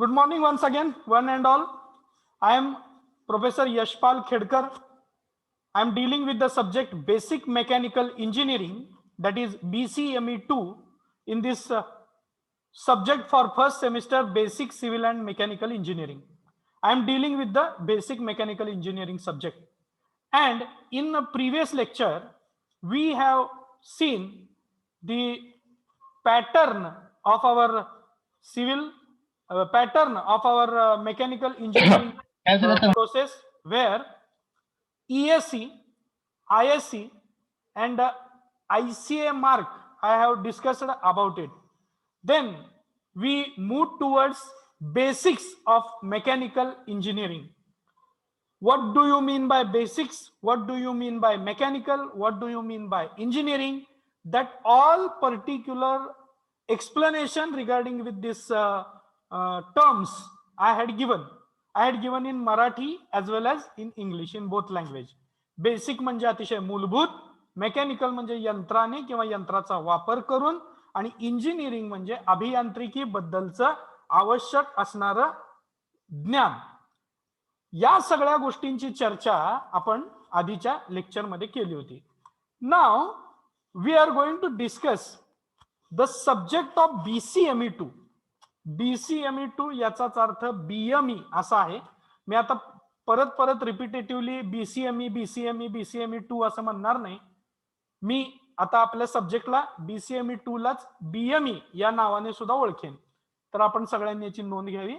Good morning once again, one and all. I am Professor Yashpal Khedkar. I am dealing with the subject Basic Mechanical Engineering, that is BCME2, in this subject for first semester Basic Civil and Mechanical Engineering. I am dealing with the Basic Mechanical Engineering subject. And in the previous lecture, we have seen the pattern of our civil pattern of our mechanical engineering process, where ESC, ISC, and ICA mark I have discussed about it. Then we move towards basics of mechanical engineering. What do you mean by basics? What do you mean by mechanical? What do you mean by engineering? That all particular explanation regarding with this terms I had given. I had given in Marathi as well as in English, in both language. Basic म्हणजे अतिशय मूलभूत, mechanical म्हणजे यंत्राने किंवा यंत्राचा वापर करून, आणि engineering म्हणजे अभियांत्रिकी बद्दलचं आवश्यक असणारं ज्ञान. या सगळ्या गोष्टींची चर्चा आपण आधीच्या लेक्चर मध्ये केली होती. Now we are going to discuss the subject of BCME2. BCME2 याचाच अर्थ BME असा आहे. मी आता परत परत रिपिटेटिव्हली BCME2 असं म्हणणार नाही. मी आता आपल्या सब्जेक्टला BCME2 लाच BME या नावाने सुद्धा ओळखेन. तर आपण सगळ्यांनी याची नोंद घ्यावी.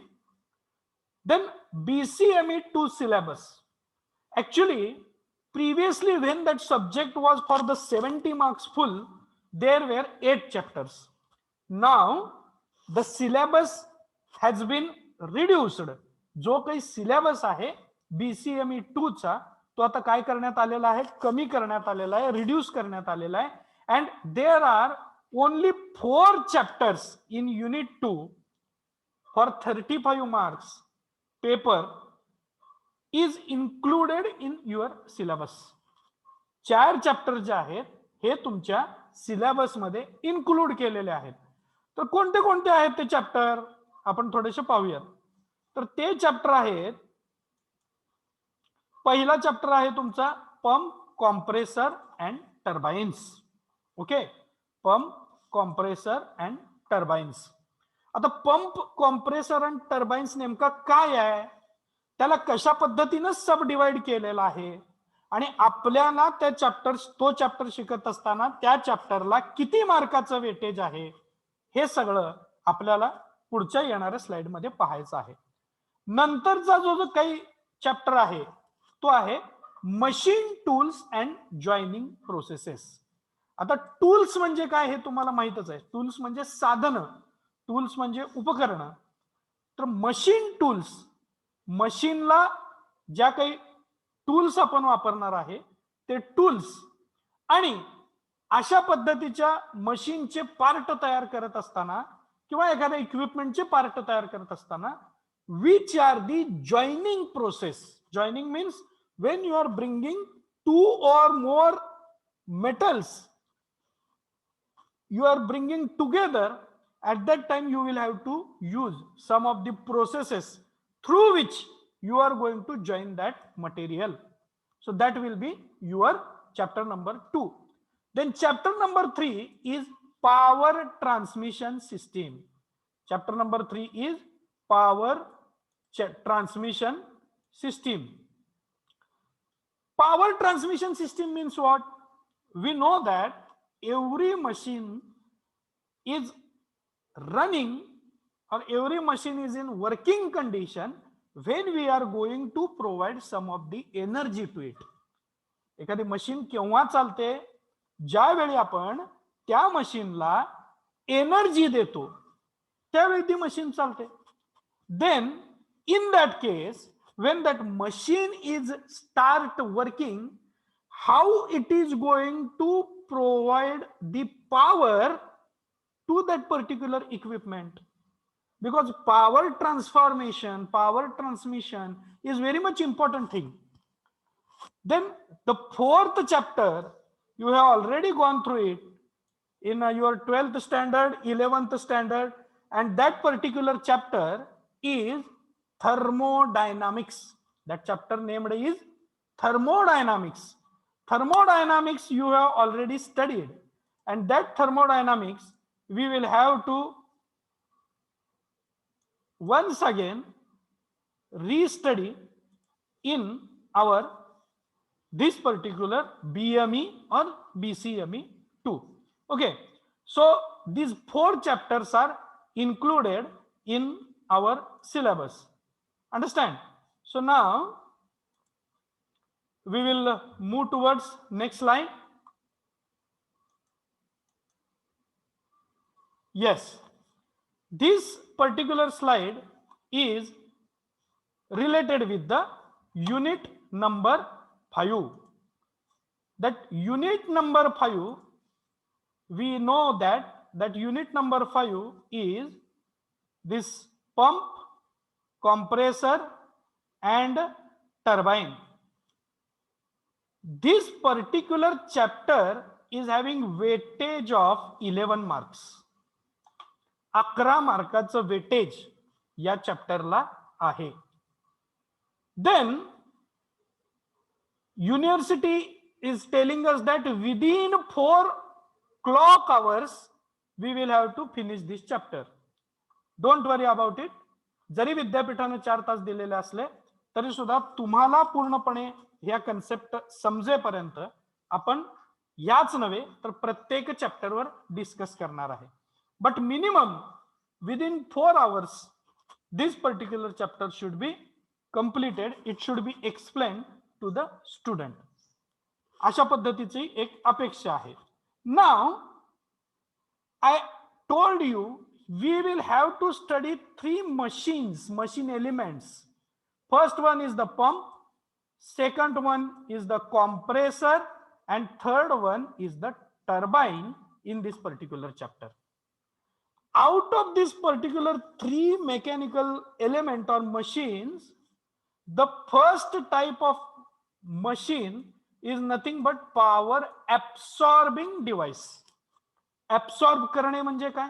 Then BCME2 syllabus. Actually, previously when that subject was for the 70 marks full, there were 8 chapters. Now the syllabus has been reduced. जो काही syllabus आहे BCME2 चा, तो आता काय करण्यात आलेला आहे, कमी करण्यात आलेला आहे, रिड्यूस करण्यात आलेला आहे. And there are only 4 chapters in unit 2 for 35 marks. Paper is included in your syllabus. 4 chapter जे आहेत हे तुमच्या सिलेबस मध्ये इन्क्लूड केलेले आहेत. तर कोणते कोणते आहेत ते चॅप्टर आपण थोडेसे पाहूयात. तर ते चॅप्टर आहेत, पहिला चॅप्टर आहे तुमचा pump, compressor and turbines. Okay, pump, compressor and turbines. आता पंप, कॉम्प्रेसर आणि टर्बाइन्स नेमका काय आहे, त्याला कशा पद्धतीने सब डिवाइड केलेला आहे, आणि आपल्याला त्या तो चॅप्टर शिकत असताना त्या चॅप्टरला किती मार्काचं वेटेज आहे, हे सगळं आपल्याला पुढच्या येणाऱ्या स्लाइड मध्ये पाहायचं आहे. नंतरचा जो काही चॅप्टर आहे तो आहे machine tools and joining processes. आता टूल्स म्हणजे काय हे तुम्हाला माहितच आहे. टूल्स म्हणजे साधनं, टूल्स म्हणजे उपकरणं. तर मशीन टूल्स, मशीनला ज्या काही टूल्स आपण वापरणार आहे ते टूल्स, आणि अशा पद्धतीच्या मशीनचे पार्ट तयार करत असताना किंवा एखाद्या इक्विपमेंटचे पार्ट तयार करत असताना which are the joining process. Joining means when you are bringing 2 or more metals, you are bringing together. At that time you will have to use some of the processes through which you are going to join that material. So that will be your chapter number 2. Then chapter number 3 is power transmission system. Chapter number 3 is power transmission system. Power transmission system means what? We know that every machine is running, or every machine is in working condition when we are going to provide some of the energy to it. एखादी machine केव्हा चालते, ज्यावेळी आपण त्या मशीनला energy देतो त्यावेळी ती मशीन चालते. Then in that case, when that machine is start working, how it is going to provide the power to that particular equipment, because power transformation, power transmission is very much important thing. Then the 4th chapter, you have already gone through it in your 12th standard, 11th standard, and that particular chapter is thermodynamics. That chapter named is thermodynamics. Thermodynamics you have already studied, and that thermodynamics we will have to once again restudy in our this particular BME or BCME 2. Okay, so these 4 chapters are included in our syllabus. Understand? So now we will move towards next slide. Yes, this particular slide is related with the unit number 5. That unit number 5, we know that unit number 5 is this pump, compressor and turbine. This particular chapter is having weightage of 11 marks. 11 मार्काचं weightage या चॅप्टरला आहे. Then university is telling us that within 4 clock hours we will have to finish this chapter. Don't worry about it. जरी विद्यापीठाने 4 तास दिलेले असले तरी सुद्धा तुम्हाला पूर्णपणे ह्या concept समजेपर्यंत आपण याच नव्हे तर प्रत्येक चॅप्टरवर डिस्कस करणार आहे. But minimum within 4 hours this particular chapter should be completed. It should be explained to the student. अशा पद्धतीची एक अपेक्षा आहे. Now I told you we will have to study 3 machine elements. First one is the pump, second one is the compressor, and third one is the turbine in this particular chapter. Out of this particular 3 mechanical element or machines, the first type of machine is nothing but power absorbing device. Absorb करणे म्हणजे काय?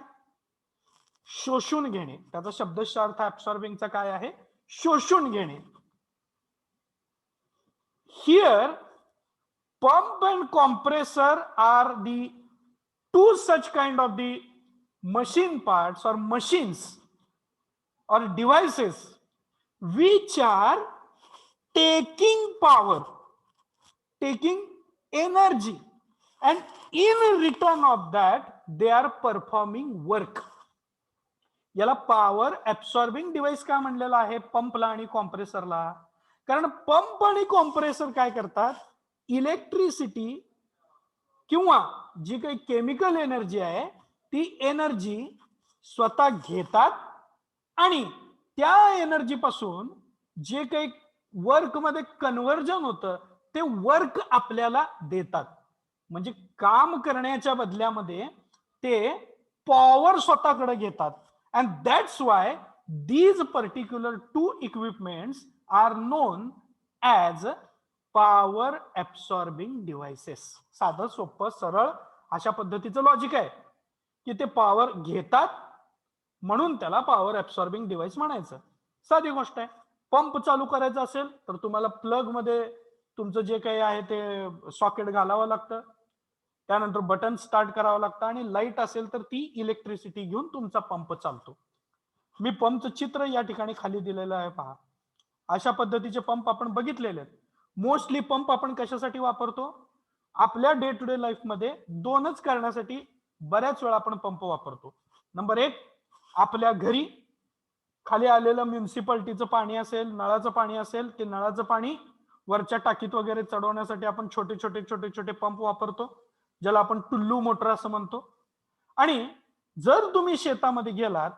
शोषून घेणे. त्याचा शब्दशः अर्थ absorbingचा काय आहे? शोषून घेणे. Here pump and compressor are the 2 such kind of the machine parts or machines or devices which are taking power, taking energy, and in return of that they are performing work. याला power absorbing device का म्हणलेला आहे पंपला आणि कॉम्प्रेसरला? कारण pump आणि compressor काय करतात? Electricity किंवा जी काही केमिकल एनर्जी आहे ती एनर्जी स्वतः घेतात आणि त्या एनर्जी पासून जे काही वर्क मध्ये कन्व्हर्जन होतं ते वर्क आपल्याला देतात. म्हणजे काम करण्याच्या बदल्यामध्ये ते पॉवर स्वतःकडे घेतात. And that's why these particular 2 equipments are known as power absorbing devices. साधं सोपं सरळ अशा पद्धतीचं लॉजिक आहे की ते पॉवर घेतात म्हणून त्याला पॉवर ऍब्सॉर्बिंग डिव्हाइस म्हणायचं. साधी गोष्ट आहे. पंप चालू करायचा असेल तर तुम्हाला प्लग मध्ये तुमचं जे काही आहे ते सॉकेट घालावं लागतं, त्यानंतर बटन स्टार्ट करावं लागतं आणि लाईट असेल तर ती इलेक्ट्रिसिटी घेऊन तुमचा पंप चालतो. मी पंपचं चित्र या ठिकाणी खाली दिलेलं आहे पहा. अशा पद्धतीचे पंप आपण बघितलेले आहेत. मोस्टली पंप आपण कशासाठी वापरतो? आपल्या डे टू डे लाईफ मध्ये 2च करण्यासाठी बऱ्याच वेळा आपण पंप वापरतो. नंबर 1, आपल्या घरी खाली आलेलं म्युनिसिपालिटीचं पाणी असेल, नळाचं पाणी असेल, ते नळाचं पाणी वरच्या टाकीत वगैरे चढवण्यासाठी आपण छोटे छोटे पंप वापरतो, ज्याला आपण टुल्लू मोटर असं म्हणतो. आणि जर तुम्ही शेतामध्ये गेलात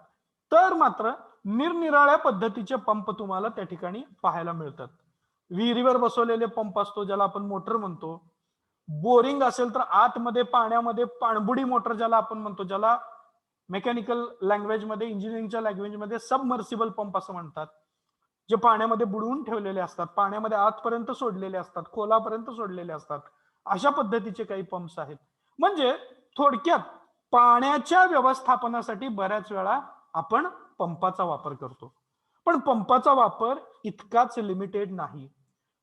तर मात्र निरनिराळ्या पद्धतीचे पंप तुम्हाला त्या ठिकाणी पाहायला मिळतात. विहिरीवर बसवलेले पंप असतो ज्याला आपण मोटर म्हणतो. बोरिंग असेल तर आतमध्ये पाण्यामध्ये पाणबुडी मोटर ज्याला आपण म्हणतो, ज्याला मेकॅनिकल लँग्वेज मध्ये, इंजिनिअरिंगच्या लँग्वेज मध्ये सबमर्सिबल पंप असं म्हणतात, जे पाण्यामध्ये बुडवून ठेवलेले असतात, पाण्यामध्ये आतपर्यंत सोडलेले असतात, खोलापर्यंत सोडलेले असतात. अशा पद्धतीचे काही पंप्स आहेत. म्हणजे थोडक्यात पाण्याच्या व्यवस्थापनासाठी बऱ्याच वेळा आपण पंपाचा वापर करतो. पण पंपाचा वापर इतकाच लिमिटेड नाही.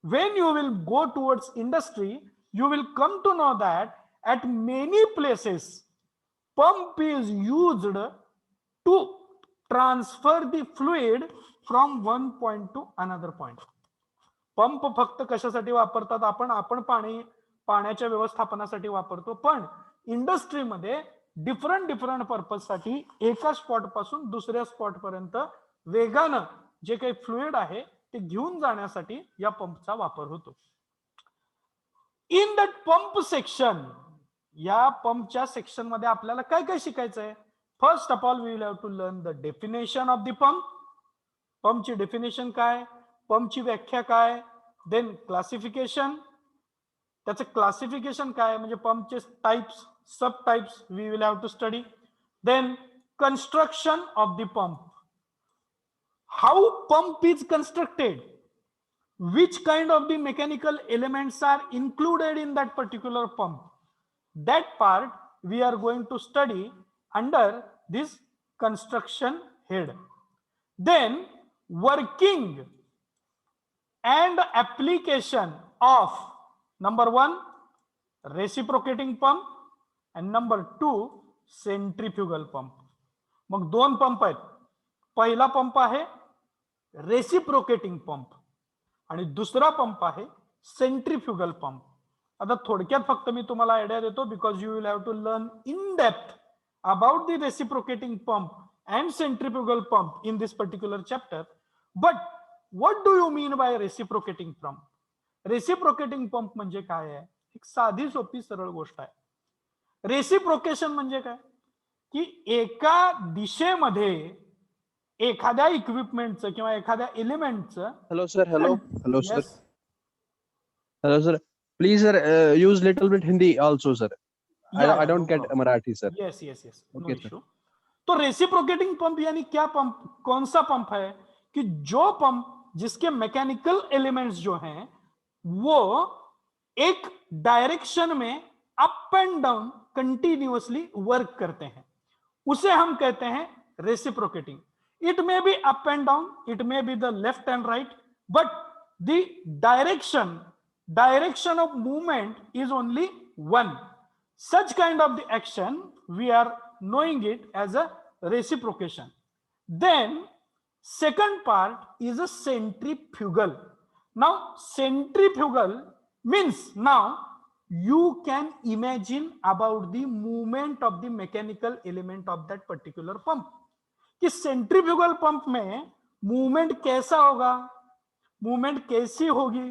When you will go towards industry, you will come to know that at many places pump is used to transfer the fluid from one point to another point. Pump फक्त कशासाठी वापरतात आपण पाण्याच्या व्यवस्थापनासाठी वापरतो, पण इंडस्ट्रीमध्ये डिफरंट पर्पज साठी एका स्पॉट पासून दुसऱ्या स्पॉट पर्यंत वेगानं जे काही फ्लुइड आहे ते घेऊन जाण्यासाठी या पंपचा वापर होतो. इन दॅट पंप सेक्शन, या पंपच्या सेक्शन मध्ये आपल्याला काय काय शिकायचं आहे? First of all we will have to learn the definition of the pump. पंपची डेफिनेशन काय, पंपची व्याख्या काय, देन क्लासिफिकेशन, त्याचं क्लासिफिकेशन काय म्हणजे पंपचे types, subtypes we will have to study. Then construction of the pump, how pump is constructed, which kind of the mechanical elements are included in that particular pump, that part we are going to study under this construction head. Then working and application of number 1 reciprocating pump and number 2 centrifugal pump. मग दोन pump आहेत. पहिला pump आहे reciprocating pump आणि दुसरा pump आहे centrifugal pump. आता थोडक्यात फक्त मी तुम्हाला आयडिया देतो, because you will have to learn in depth about the reciprocating pump and centrifugal pump in this particular chapter. But what do you mean by reciprocating pump? Reciprocating pump म्हणजे काय आहे? एक साधी सोपी सरळ गोष्ट आहे. रेसिप्रोकेशन म्हणजे काय की एका दिशेमध्ये एखाद्या इक्विपमेंटचं किंवा एखाद्या एलिमेंटचं. Hello sir. Please sir use little bit Hindi also sir. I don't get Marathi sir. Yes. No issue. तो रेसिप्रोकेटिंग पंप यानी क्या पंप, कौन सा पंप है कि जो पंप जिसके मैकेनिकल एलिमेंट्स जो हैं वो एक डायरेक्शन में up and down continuously work करते हैं, उसे हम कहते हैं reciprocating. It may be up and down, it may be the left and right, but the direction of movement is only one. Such kind of the action we are knowing it as a reciprocation. Then second part is a centrifugal. Now centrifugal means now you can imagine about the movement of the mechanical element of that particular pump. कि centrifugal pump में movement कैसा होगा, movement कैसी होगी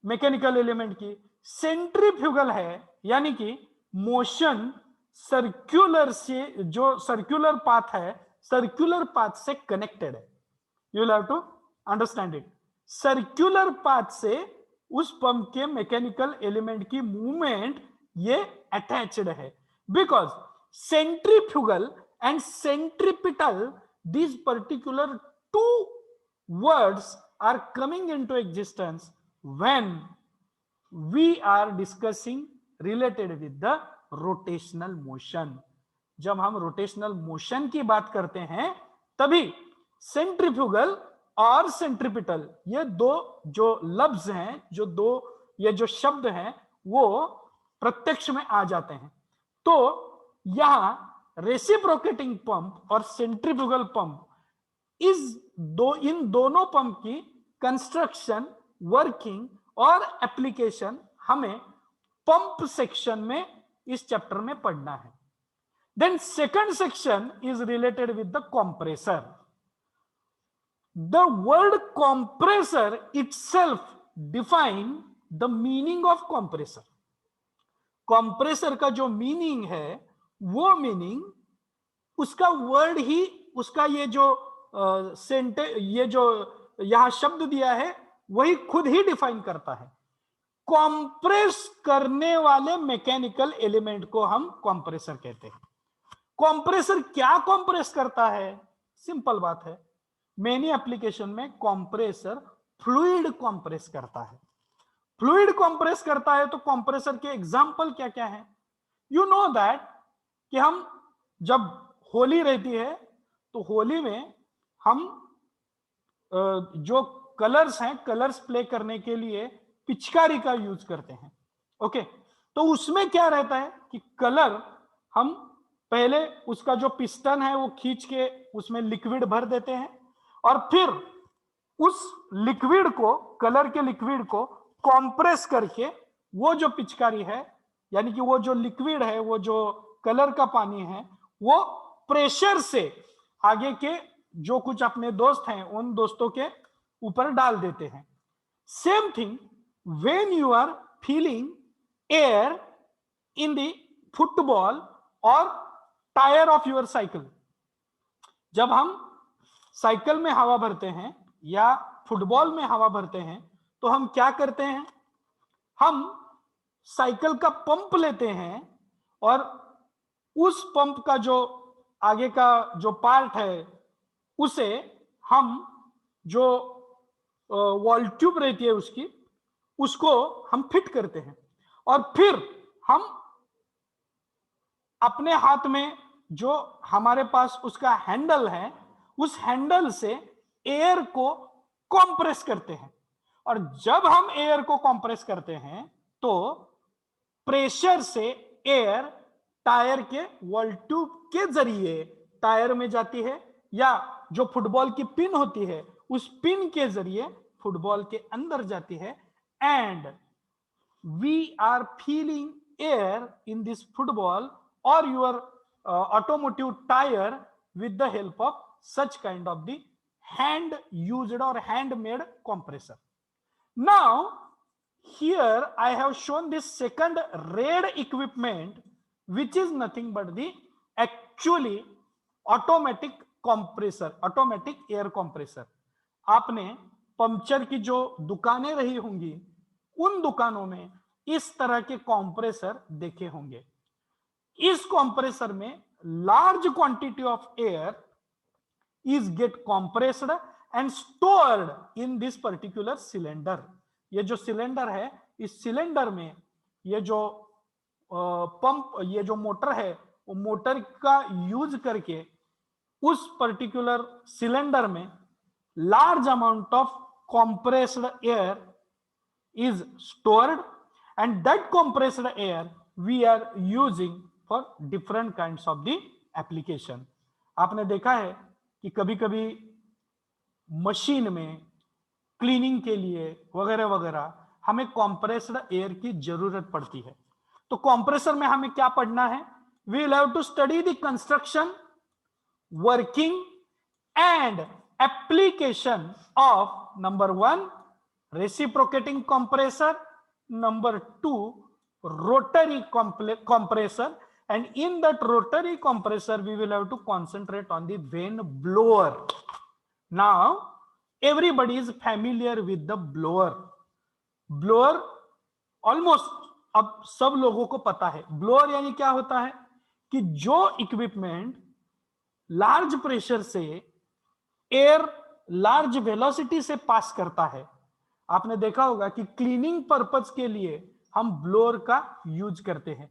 mechanical element की. Centrifugal है यानी कि मोशन सर्कुलर से, जो सर्कुलर पाथ है सर्कुलर पाथ से कनेक्टेड है. You will have to understand it. Circular path से उस पंप के मैकेनिकल एलिमेंट की मूवमेंट ये अटैच्ड है. Because centrifugal and centripetal, these particular two words are coming into existence when we are discussing related with the rotational motion. जब हम rotational motion की बात करते हैं तभी सेंट्रीफ्यूगल और सेंट्रिपिटल ये दो जो लफ्ज हैं, जो दो ये जो शब्द हैं वो प्रत्यक्ष में आ जाते हैं. तो यहां रेसिप्रोकेटिंग पंप और सेंट्रीफ्यूगल पंप इन दोनों पंप की कंस्ट्रक्शन, वर्किंग और एप्लीकेशन हमें पंप सेक्शन में इस चैप्टर में पढ़ना है. Then second section is related with the compressor. The word compressor itself define the meaning of compressor. Compressor का जो मीनिंग है वो मीनिंग उसका वर्ड ही, उसका ये जो ये जो यहां शब्द दिया है वही खुद ही डिफाइन करता है. कंप्रेस करने वाले मैकेनिकल एलिमेंट को हम कंप्रेसर कहते हैं. कंप्रेसर क्या कंप्रेस करता है? सिंपल बात है, मेनी एप्लीकेशन में कंप्रेसर फ्लूइड कंप्रेस करता है. फ्लूइड कंप्रेस करता है तो कंप्रेसर के एग्जांपल क्या क्या है? यू नो दैट कि हम जब होली रहती है तो होली में हम जो कलर्स हैं, कलर्स प्ले करने के लिए पिचकारी का यूज करते हैं। ओके, तो उसमें क्या रहता है कि कलर हम पहले उसका जो पिस्टन है वो खींच के उसमें लिक्विड भर देते हैं और फिर उस लिक्विड को, कलर के लिक्विड को कॉम्प्रेस करके वो जो पिचकारी है, यानी कि वो जो लिक्विड है, वो जो कलर का पानी है, वो प्रेशर से आगे के जो कुछ अपने दोस्त हैं उन दोस्तों के ऊपर डाल देते हैं। Same thing when you are feeling air in the football और टायर ऑफ योर साइकिल। जब हम साइकिल में हवा भरते हैं या फुटबॉल में हवा भरते हैं तो हम क्या करते हैं, हम साइकिल का पंप लेते हैं और उस पंप का जो आगे का जो पार्ट है उसे हम जो वॉल ट्यूब रहती है उसकी, उसको हम फिट करते हैं और फिर हम अपने हाथ में जो हमारे पास उसका हैंडल है, उस हैंडल से एयर को कंप्रेस करते हैं। और जब हम एयर को कंप्रेस करते हैं तो प्रेशर से एयर टायर के वॉल ट्यूब के जरिए टायर में जाती है या जो फुटबॉल की पिन होती है उस पिन के जरिए फुटबॉल के अंदर जाती है। And we are feeling air in this football और your automotive tyre with the help of such kind of the hand used or handmade compressor. Now here I have shown this second red equipment which is nothing but the actually automatic compressor, automatic air compressor. आपने puncture की जो दुकानें रही होंगी उन दुकानों में इस तरह के कंप्रेसर देखे होंगे। इस कंप्रेसर में large quantity of air is get compressed and stored in this particular cylinder. ये जो सिलेंडर है, इस सिलेंडर में ये जो पंप, ये जो मोटर है, वो मोटर का यूज करके उस पर्टिकुलर सिलेंडर में large amount of compressed air is stored and that compressed air we are using for different kinds of the application. आपने देखा है कि कभी कभी मशीन में क्लीनिंग के लिए वगैरह वगैरह हमें कंप्रेस्ड एयर की जरूरत पड़ती है। तो कंप्रेसर में हमें क्या पढ़ना है, we will have to study the construction, working and application of number 1 reciprocating compressor, number 2 rotary compressor, and in that rotary compressor we will have to concentrate on the vane blower. Now everybody is familiar with the blower. Blower almost अब सब लोगों को पता है। Blower यानी क्या होता है कि जो इक्विपमेंट लार्ज प्रेशर से एयर लार्ज वेलोसिटी से पास करता है। आपने देखा होगा कि क्लीनिंग पर्पज के लिए हम ब्लोअर का यूज करते हैं।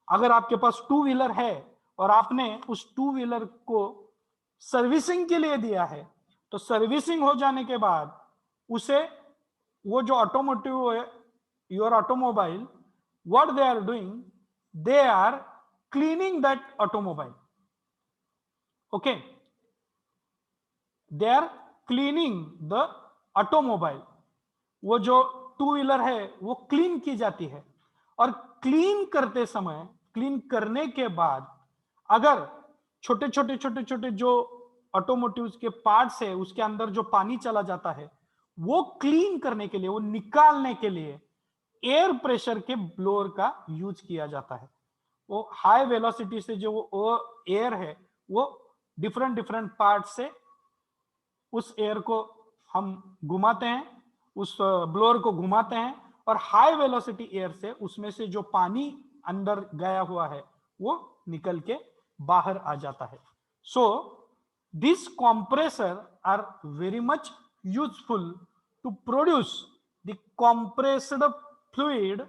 अगर आपके पास टू व्हीलर है और आपने उस टू व्हीलर को सर्विसिंग के लिए दिया है, तो सर्विसिंग हो जाने के बाद उसे वो जो automotive your automobile, what they are doing, they are cleaning that automobile. Okay, they are cleaning the automobile. वो जो टू व्हीलर है वो क्लीन की जाती है और क्लीन करते समय, क्लीन करने के बाद अगर छोटे छोटे छोटे छोटे जो ऑटोमोटिव्स के पार्ट्स है उसके अंदर जो पानी चला जाता है, वो क्लीन करने के लिए, वो निकालने के लिए एयर प्रेशर के ब्लोअर का यूज किया जाता है। वो हाई वेलोसिटी से जो वो एयर है वो डिफरेंट डिफरेंट पार्ट से उस एयर को हम घुमाते हैं, उस ब्लोअर को घुमाते हैं और हाई वेलोसिटी एयर से उसमें से जो पानी अंदर गया हुआ है वो निकल के बाहर आ जाता है। So this compressor are very much useful to produce the compressed fluid,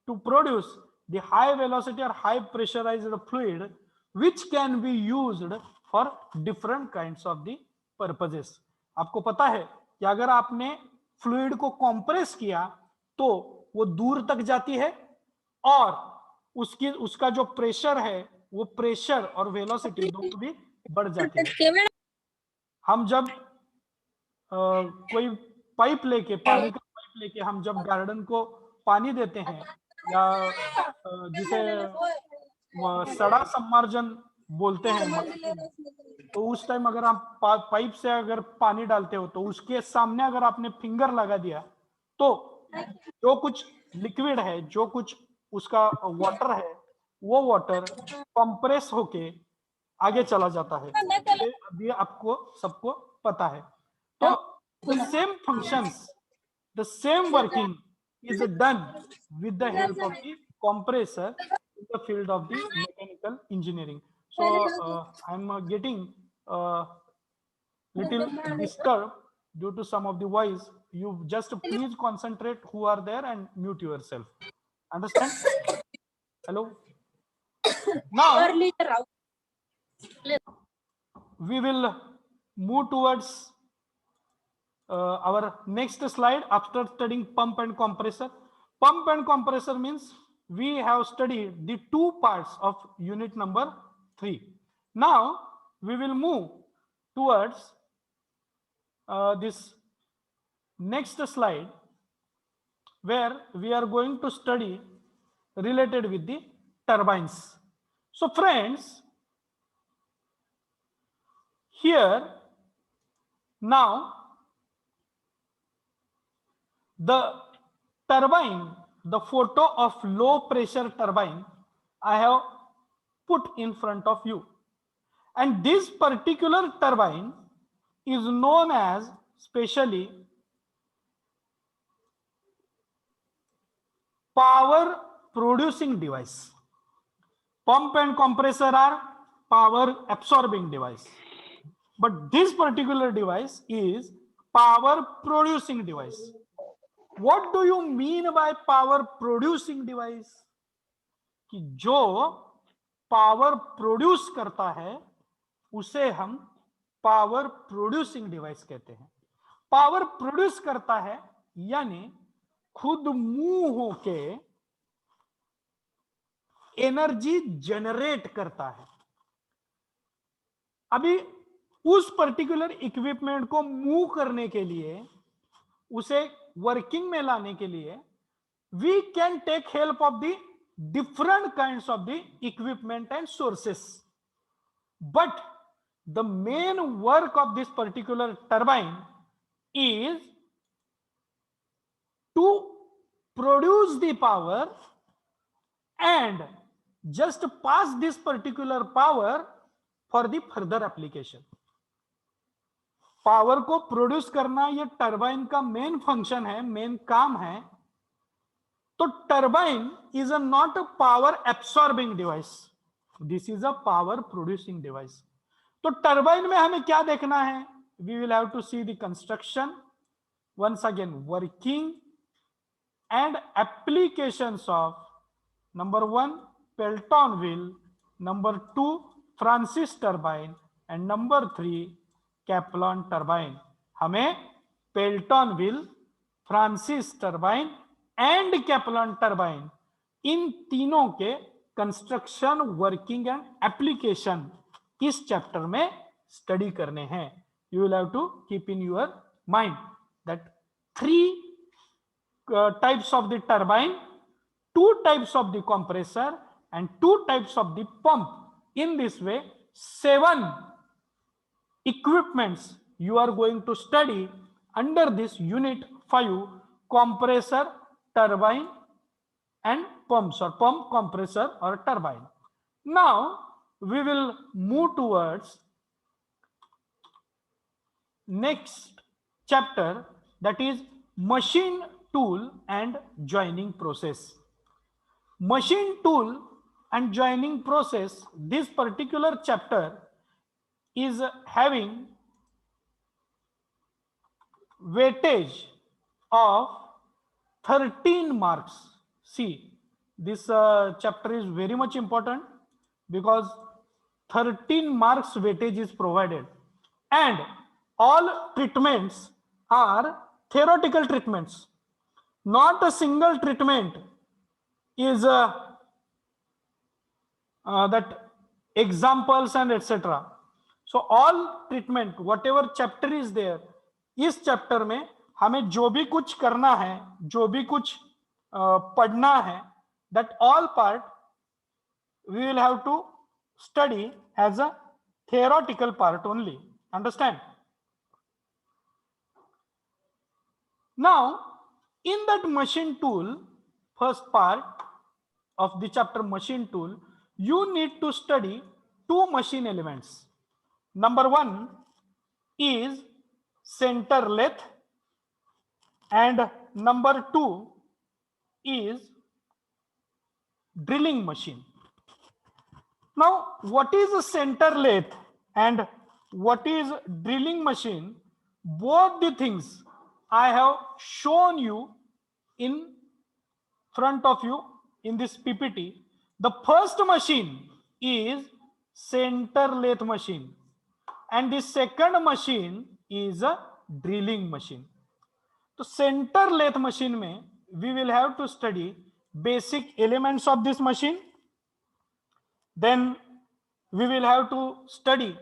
to produce the high velocity और high pressurised fluid which can be used for different kinds of the purposes. आपको पता है कि अगर आपने फ्लूइड को compress किया तो वो दूर तक जाती है और उसका जो प्रेशर है वो प्रेशर और वेलोसिटी दोनों भी बढ़ जाती है। हम जब कोई पाइप लेके, पानी का पाइप लेके हम जब गार्डन को पानी देते हैं या जिसे सड़ा सम्मार्जन बोलते हैं मराठी में, तो उस टाइम अगर आप पाइप से अगर पानी डालते हो तो उसके सामने अगर आपने फिंगर लगा दिया तो जो कुछ लिक्विड है, जो कुछ उसका वाटर है, वो वाटर कंप्रेस होके आगे चला जाता है। ये अभी आपको सबको पता है। तो the same functions, the same working is done with the help of the compressor in the field of the mechanical engineering. So I'm getting little disturbed due to some of the voice. You just please concentrate who are there and mute yourself. Understand? Hello. Now we will move towards our next slide after studying pump and compressor. Pump and compressor means we have studied the two parts of unit number 3. Now we will move towards this next slide where we are going to study related with the turbines. So friends, here now the turbine, the photo of low pressure turbine I have put in front of you, and this particular turbine is known as specially power producing device. Pump and compressor are power absorbing device, but this particular device is power producing device. What do you mean by power producing device? कि जो power produce करता है उसे हम power producing device कहते हैं। Power produce करता है यानी खुद मूव होके एनर्जी जनरेट करता है। अभी उस पर्टिकुलर इक्विपमेंट को मूव करने के लिए, उसे वर्किंग में लाने के लिए we can take help of the different kinds of the equipment and sources, but the main work of this particular turbine is to produce the power and just pass this particular power for the further application. Power को produce करना ये turbine का main function है, main काम है। तो turbine is not a power absorbing device, this is a power producing device. तो turbine में हमें क्या देखना है? We will have to see the construction, once again working and applications of number 1 Pelton wheel, number 2 Francis turbine and number 3 Kaplan turbine. हमें Pelton wheel, Francis turbine and Kaplan turbine, इन तीनों के construction, working and application इस chapter में study करने हैं। You will have to keep in your mind that 3 types of the turbine, 2 types of the compressor and 2 types of the pump. In this way 7 equipments you are going to study under this unit 5, compressor, turbine and pumps, or pump, compressor or turbine. Now we will move towards next chapter, that is machine tool and joining process. Machine tool and joining process, this particular chapter is having weightage of 13 marks. See, this chapter is very much important because 13 marks weightage is provided, and all treatments are theoretical treatments. Not a single treatment is that examples and etc. So all treatment, whatever chapter is there, इस chapter में हमें जो भी कुछ करना है, जो भी कुछ पढ़ना है, that all part we will have to study as a theoretical part only. Understand? Now, in that machine tool, first part of the chapter machine tool, you need to study two machine elements. Number one is center lathe, and number two is drilling machine. Now, what is a center lathe and what is drilling machine? Both the things I have shown you in front of you in this PPT. The first machine is center lathe machine and the second machine is a drilling machine. So center lathe machine mein we will have to study basic elements of this machine. Then we will have to study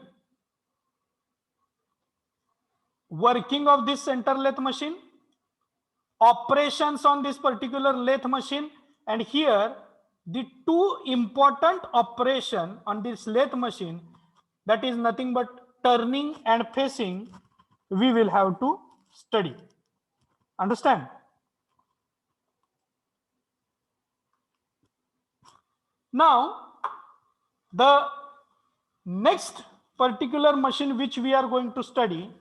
working of this center lathe machine, operations on this particular lathe machine, and here the two important operation on this lathe machine, that is nothing but turning and facing, we will have to study. Understand? Now, the next particular machine which we are going to study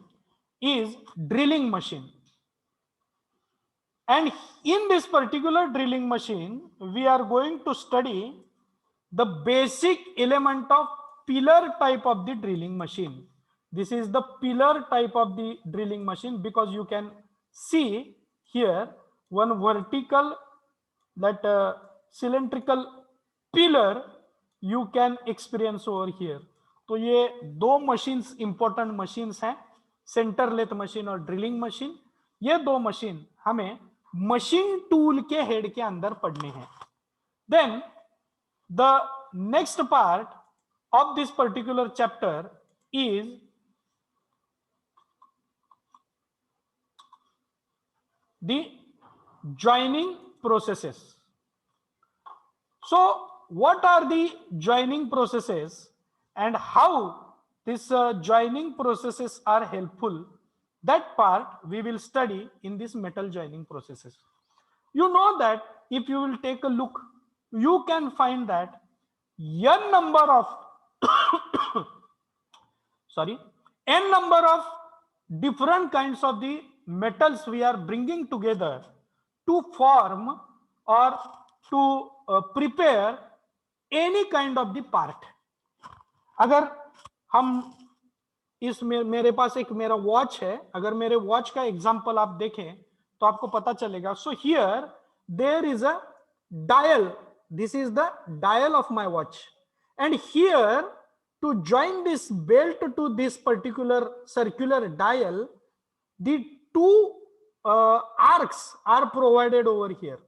is drilling machine. And in this particular drilling machine, we are going to study the basic element of pillar type of the drilling machine. This is the pillar type of the drilling machine, because you can see here one vertical, that cylindrical pillar you can experience over here. तो ये दो machines important machines हैं, center lathe machine और drilling machine. ये दो machine हमें machine tool के head के अंदर पढ़ने हैं. Then the next part of this particular chapter is the joining processes. So what are the joining processes and how these joining processes are helpful? That part we will study in this metal joining processes. You know that if you will take a look, you can find that n number of n number of different kinds of the metals we are bringing together to form or to prepare any kind of the part. अगर हम इस मेरे पास एक मेरा watch है, अगर मेरे watch का एग्जांपल आप देखें तो आपको पता चलेगा. So here there is a dial. This is the dial of my watch, and here to join this belt to this particular circular dial, the two arcs are provided over here,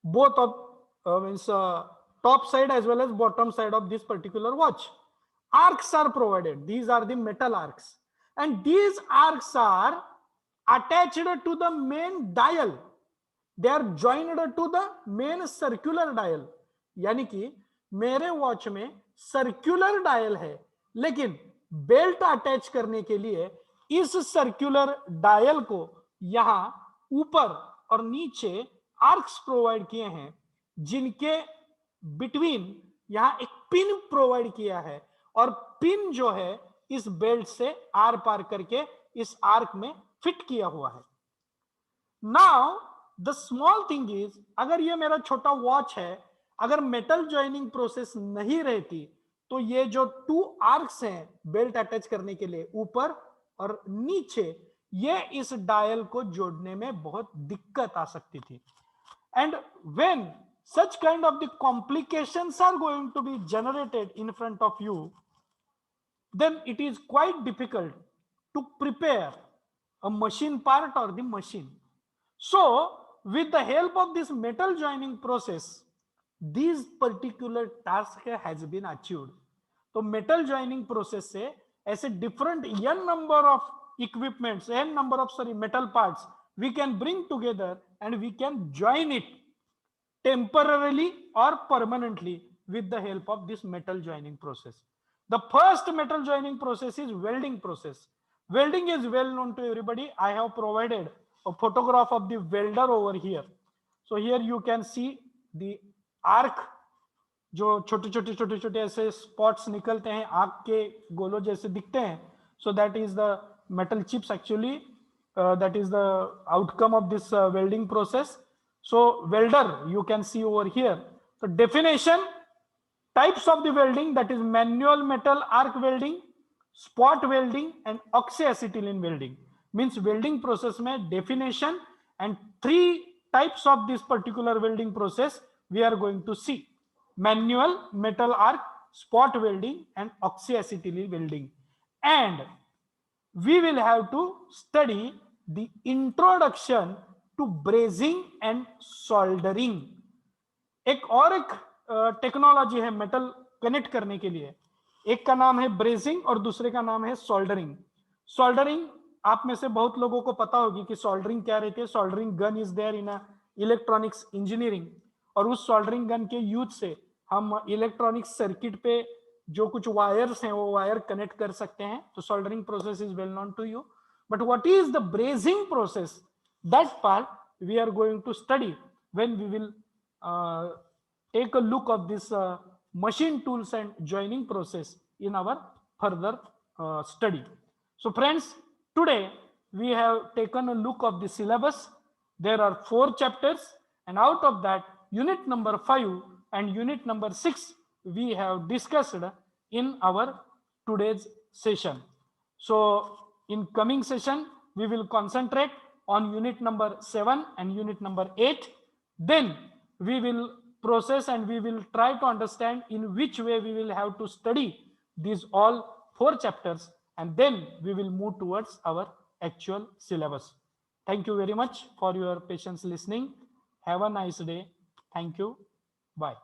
both of means top side as well as bottom side of this particular watch. Arcs are provided. These are the metal arcs, and these arcs are attached to the main dial. They are joined to the main circular dial. यानी कि मेरे watch में circular dial है, लेकिन belt attach करने के लिए इस सर्कुलर डायल को यहां ऊपर और नीचे आर्क्स प्रोवाइड किए हैं, जिनके बिटवीन यहां एक पिन प्रोवाइड किया है, और पिन जो है इस बेल्ट से आर पार करके इस आर्क में फिट किया हुआ है. Now the small thing is, अगर ये मेरा छोटा वॉच है, अगर मेटल जॉइनिंग प्रोसेस नहीं रहती तो ये जो टू आर्क्स हैं बेल्ट अटैच करने के लिए ऊपर और नीचे, ये इस डायल को जोड़ने में बहुत दिक्कत आ सकती थी. And when such kind of the complications are going to be generated in front of you, then it is quite difficult to prepare a machine part or the machine. So with the help of this metal joining process, these particular task has been achieved. तो metal joining process से ऐसे different n number of equipments, n number of metal parts we can bring together and we can join it temporarily or permanently with the help of this metal joining process. The first metal joining process is welding process. Welding is well known to everybody. I have provided a photograph of the welder over here. So here you can see the arc, जो छोटे छोटे छोटे छोटे ऐसे spots निकलते हैं, आग के गोलों जैसे दिखते हैं. So that is the metal chips actually. That is the outcome of this welding process. So welder, you can see over here. So definition, types of the welding, that is manual metal arc welding, spot welding and oxyacetylene welding. Means welding process mein definition and 3 types of this particular welding process we are going to see: manual metal arc, spot welding and oxyacetylene welding. And we will have to study the introduction to brazing and soldering. एक और एक technology है metal connect करने के लिए. एक का नाम है ब्रेजिंग और दूसरे का नाम है सोल्डरिंग. सोल्डरिंग आप में से बहुत लोगों को पता होगी कि सोल्डरिंग क्या रहती है. Soldering gun is there in electronics engineering, और उस सोल्डरिंग गन के यूज से हम इलेक्ट्रॉनिक्स सर्किट पे जो कुछ वायर्स हैं वो वायर कनेक्ट कर सकते हैं. तो soldering process is well known to you. But what is the brazing process, that part we are going to study when we will take a look of this machine tools and joining process in our further study. So friends, today we have taken a look of the syllabus. There are 4 chapters, and out of that unit number 5 and unit number 6 we have discussed in our today's session. So in coming session we will concentrate on unit number 7 and unit number 8. Then we will process and we will try to understand in which way we will have to study these all 4 chapters, and then we will move towards our actual syllabus. Thank you very much for your patience listening. Have a nice day. Thank you. Bye.